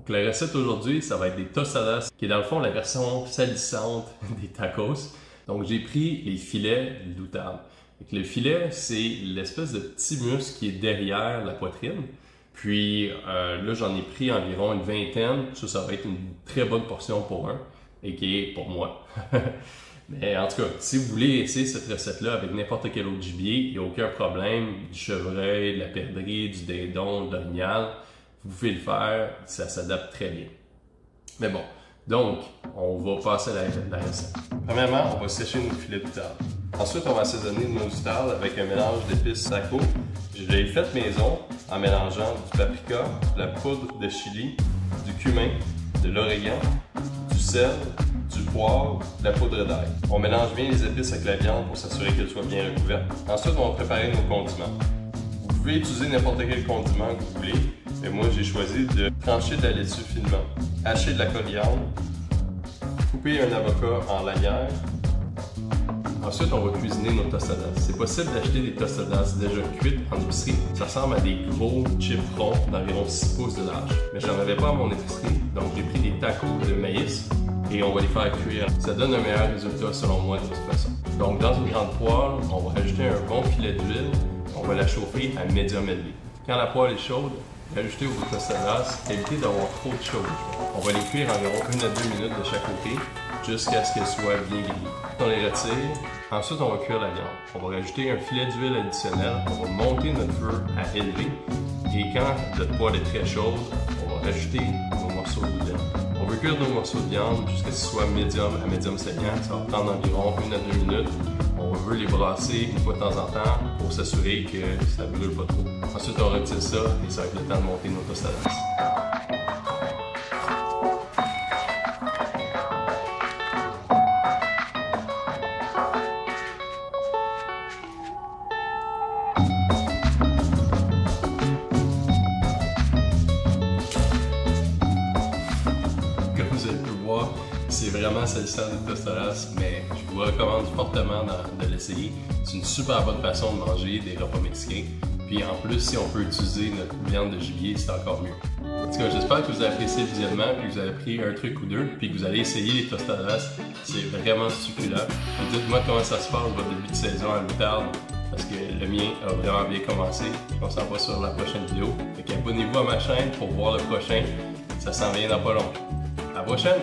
Donc la recette aujourd'hui, ça va être des tostadas, qui est dans le fond la version salissante des tacos. Donc j'ai pris les filets d'outarde. Le filet, c'est l'espèce de petit muscle qui est derrière la poitrine. Puis là, j'en ai pris environ une vingtaine. Ça va être une très bonne portion pour un, et qui est pour moi. Mais en tout cas, si vous voulez essayer cette recette-là avec n'importe quel autre gibier, il n'y a aucun problème. Du chevreuil, de la perdrix, du dindon, de l'orignal, vous pouvez le faire, ça s'adapte très bien. Mais bon, donc, on va passer à la recette. Premièrement, on va sécher nos filets d'outarde. Ensuite, on va assaisonner nos outardes avec un mélange d'épices taco. Je l'ai fait maison en mélangeant du paprika, de la poudre de chili, du cumin, de l'origan, du sel, du poivre, de la poudre d'ail. On mélange bien les épices avec la viande pour s'assurer qu'elle soit bien recouverte. Ensuite, on va préparer nos condiments. Vous pouvez utiliser n'importe quel condiment que vous voulez, mais moi j'ai choisi de trancher de la laitue finement, hacher de la coriandre, couper un avocat en lanières. Ensuite, on va cuisiner nos tostadas. C'est possible d'acheter des tostadas déjà cuites en épicerie. Ça ressemble à des gros chips ronds d'environ 6 pouces de large. Mais j'en avais pas à mon épicerie, donc j'ai pris des tacos de maïs et on va les faire cuire. Ça donne un meilleur résultat selon moi de toute façon. Donc dans une grande poêle, on va rajouter un bon filet d'huile. On va la chauffer à médium élevé. Quand la poêle est chaude, ajoutez vos tostadas, évitez d'avoir trop de chaud. On va les cuire environ 1 à 2 minutes de chaque côté, jusqu'à ce qu'elles soient bien grillées. On les retire. Ensuite, on va cuire la viande. On va rajouter un filet d'huile additionnel. On va monter notre feu à élevé. Et quand notre poêle est très chaude, on va rajouter nos morceaux de viande. On veut cuire nos morceaux de viande jusqu'à ce qu'ils soient médium à médium saignant. Ça va prendre environ 1 à 2 minutes. On veut les brasser une fois de temps en temps pour s'assurer que ça ne brûle pas trop. Ensuite, on retire ça et ça va être le temps de monter nos tostadas. Comme vous avez pu le voir, c'est vraiment salissant des tostadas, mais je vous recommande fortement de l'essayer. C'est une super bonne façon de manger des repas mexicains. Puis en plus, si on peut utiliser notre viande de gibier, c'est encore mieux. En tout cas, j'espère que vous avez apprécié le visionnement, puis que vous avez pris un truc ou deux, puis que vous allez essayer les tostadas. C'est vraiment succulent. Dites-moi comment ça se passe votre début de saison à l'outarde, parce que le mien a vraiment bien commencé. On s'en va sur la prochaine vidéo. Donc abonnez-vous à ma chaîne pour voir le prochain. Ça s'en vient dans pas longtemps. À la prochaine!